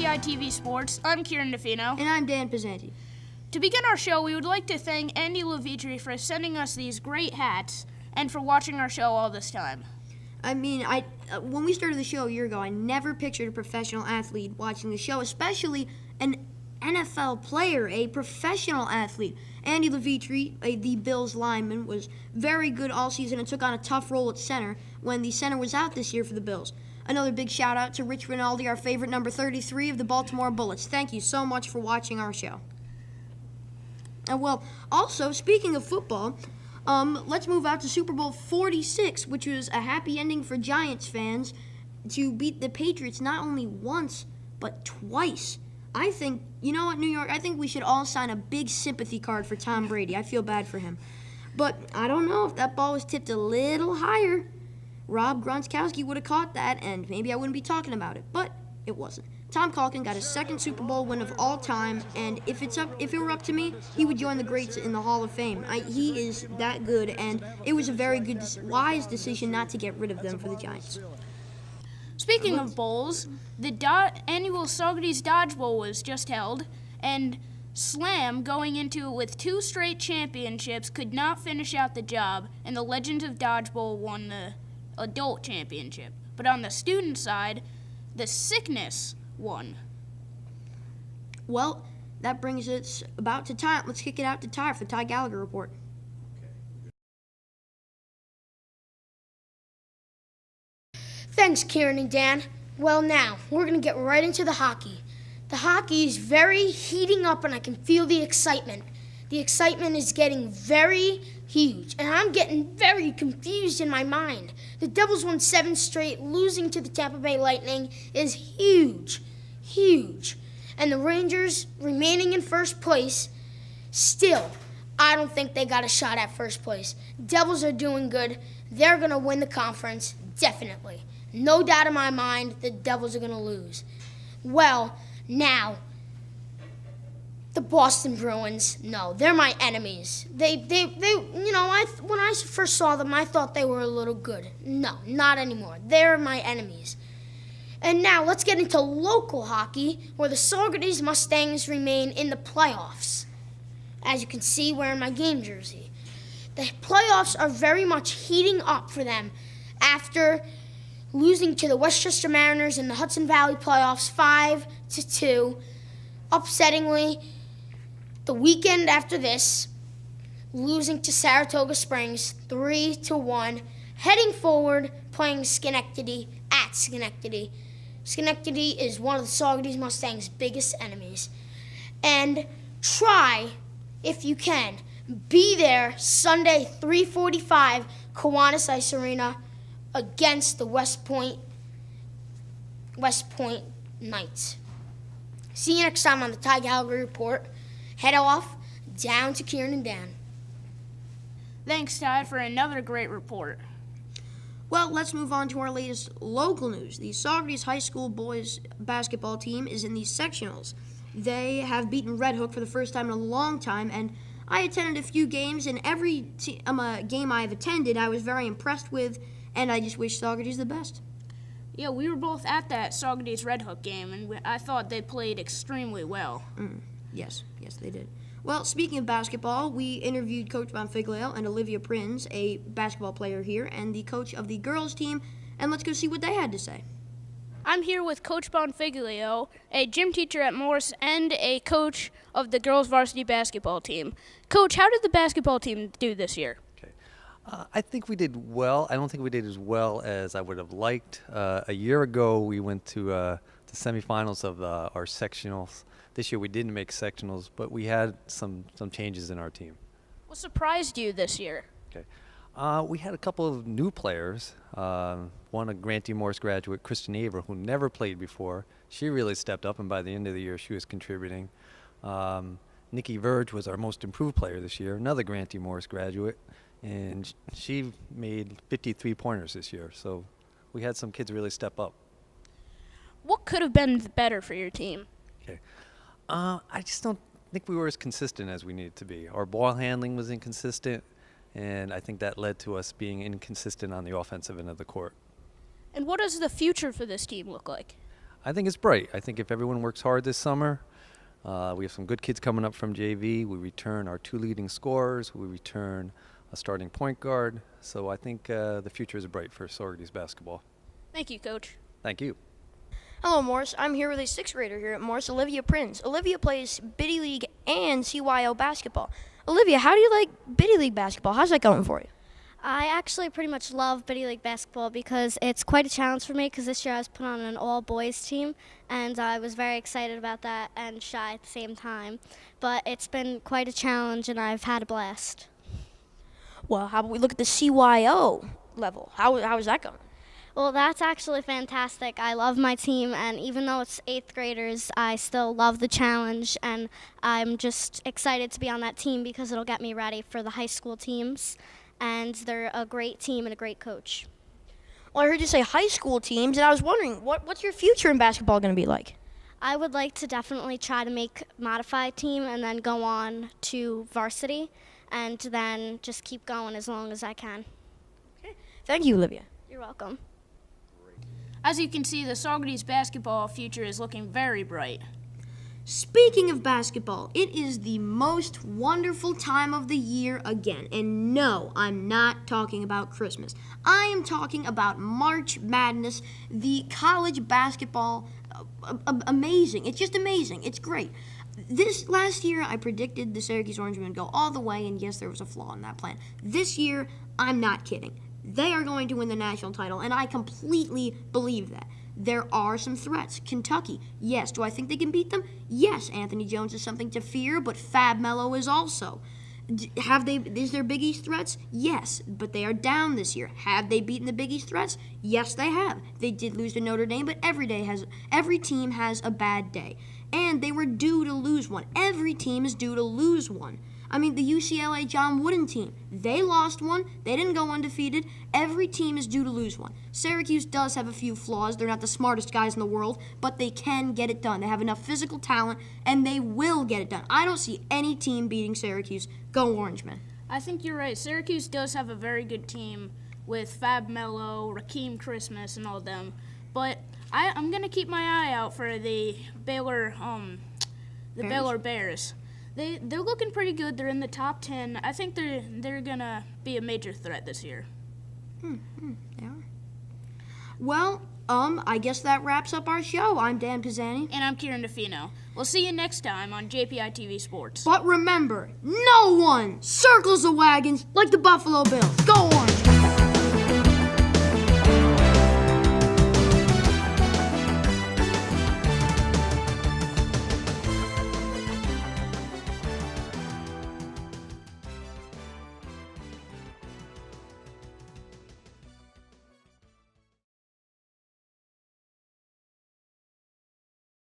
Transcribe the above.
JPI TV Sports. I'm Kieran. And I'm Dan Pizzanti. To begin our show, we would like to thank Andy Levitri for sending us these great hats and for watching our show all this time. I mean, when we started the show a year ago, I never pictured a professional athlete watching the show, especially an NFL player, a professional athlete. Andy Levitri, the Bills lineman, was very good all season and took on a tough role at center when the center was out this year for the Bills. Another big shout out to Rich Rinaldi, our favorite number 33 of the Baltimore Bullets. Thank you so much for watching our show. And well, also, speaking of football, let's move out to Super Bowl 46, which was a happy ending for Giants fans to beat the Patriots not only once, but twice. I think, you know what, New York, I think we should all sign a big sympathy card for Tom Brady. I feel bad for him. But I don't know if that ball was tipped a little higher. Rob Gronkowski would have caught that, and maybe I wouldn't be talking about it, but it wasn't. Tom Calkin got his second Super Bowl win of all time, and if it were up to me, he would join the greats in the Hall of Fame. He is that good, and it was a very good, wise decision not to get rid of them for the Giants. Speaking of bowls, the annual Socrates Dodge Bowl was just held, and Slam, going into it with 2 straight championships, could not finish out the job, and the Legends of Dodge Bowl won the adult championship. But on the student side, the Sickness won. Well, that brings us about to time. Let's kick it out to Ty for the Ty Gallagher Report. Thanks, Kieran and Dan. Well, now, we're going to get right into the hockey. The hockey is very heating up, and I can feel the excitement. The excitement is getting very huge, and I'm getting very confused in my mind. The Devils won 7 straight. Losing to the Tampa Bay Lightning is huge, huge. And the Rangers remaining in first place, still, I don't think they got a shot at first place. Devils are doing good. They're going to win the conference, definitely. No doubt in my mind, the Devils are going to lose. Well, now, the Boston Bruins, no, they're my enemies. They you know, when I first saw them, I thought they were a little good. No, not anymore. They're my enemies. And now, let's get into local hockey, where the Socrates Mustangs remain in the playoffs. As you can see, wearing my game jersey. The playoffs are very much heating up for them after losing to the Westchester Mariners in the Hudson Valley playoffs 5-2. Upsettingly, the weekend after this, losing to Saratoga Springs 3-1. Heading forward, playing Schenectady at Schenectady. Schenectady is one of the Socrates Mustangs' biggest enemies. And try, if you can, be there Sunday 3:45, Kiwanis Ice Arena, against the West Point Knights. See you next time on the Ty Gallagher Report. Head off down to Kieran and Dan. Thanks, Ty, for another great report. Well, let's move on to our latest local news. The Socrates High School boys basketball team is in the sectionals. They have beaten Red Hook for the first time in a long time, and I attended a few games, and every game I've attended I was very impressed with, and I just wish Socrates the best. Yeah, we were both at that Socrates Red Hook game, and I thought they played extremely well. Yes, they did. Well, speaking of basketball, we interviewed Coach Bonfiglio and Olivia Prinz, a basketball player here, and the coach of the girls team, and let's go see what they had to say. I'm here with Coach Bonfiglio, a gym teacher at Morse and a coach of the girls varsity basketball team. Coach, how did the basketball team do this year? I think we did well. I don't think we did as well as I would have liked. A year ago, we went to the semifinals of our sectionals. This year, we didn't make sectionals, but we had some changes in our team. What surprised you this year? Okay, we had a couple of new players. One, a Grantee Morse graduate, Kristen Aver, who never played before. She really stepped up, and by the end of the year, she was contributing. Nikki Verge was our most improved player this year, another Grantee Morse graduate. And she made 53 pointers this year, so we had some kids really step up. What could have been better for your team? Okay, I just don't think we were as consistent as we needed to be. Our ball handling was inconsistent, and I think that led to us being inconsistent on the offensive end of the court. And what does the future for this team look like? I think it's bright. I think if everyone works hard this summer, we have some good kids coming up from JV. We return our 2 leading scorers. We return a starting point guard. So I think the future is bright for Saugerties basketball. Thank you, Coach. Thank you. Hello, Morris. I'm here with a 6th grader here at Morris, Olivia Prinz. Olivia plays Biddy League and CYO basketball. Olivia, how do you like Biddy League basketball? How's that going for you? I actually pretty much love Biddy League basketball because it's quite a challenge for me because this year I was put on an all-boys team, and I was very excited about that and shy at the same time. But it's been quite a challenge, and I've had a blast. Well, how about we look at the CYO level? How is that going? Well, that's actually fantastic. I love my team, and even though it's 8th graders, I still love the challenge, and I'm just excited to be on that team because it'll get me ready for the high school teams, and they're a great team and a great coach. Well, I heard you say high school teams, and I was wondering, what's your future in basketball going to be like? I would like to definitely try to make modified team and then go on to varsity, and then just keep going as long as I can. Okay. Thank you, Olivia. You're welcome. As you can see, the Saugerties basketball future is looking very bright. Speaking of basketball, it is the most wonderful time of the year again. And no, I'm not talking about Christmas. I am talking about March Madness, the college basketball. Amazing. It's just amazing. It's great. This last year, I predicted the Syracuse Orangemen would go all the way, and yes, there was a flaw in that plan. This year, I'm not kidding. They are going to win the national title, and I completely believe that. There are some threats. Kentucky, yes. Do I think they can beat them? Yes. Anthony Jones is something to fear, but Fab Melo is also. Is there Big East threats? Yes, but they are down this year. Have they beaten the Big East threats? Yes, they have. They did lose to Notre Dame, but every team has a bad day. And they were due to lose one. Every team is due to lose one. I mean, the UCLA John Wooden team, they lost one. They didn't go undefeated. Every team is due to lose one. Syracuse does have a few flaws. They're not the smartest guys in the world, but they can get it done. They have enough physical talent, and they will get it done. I don't see any team beating Syracuse. Go Orangemen. I think you're right. Syracuse does have a very good team with Fab Melo, Rakeem Christmas, and all them. But I'm going to keep my eye out for the Baylor Bears. They're looking pretty good. They're in the top 10. I think they're gonna be a major threat this year. They are. Well, I guess that wraps up our show. I'm Dan Pisani. And I'm Kieran DeFino. We'll see you next time on JPI TV Sports. But remember, no one circles the wagons like the Buffalo Bills. Go Orange!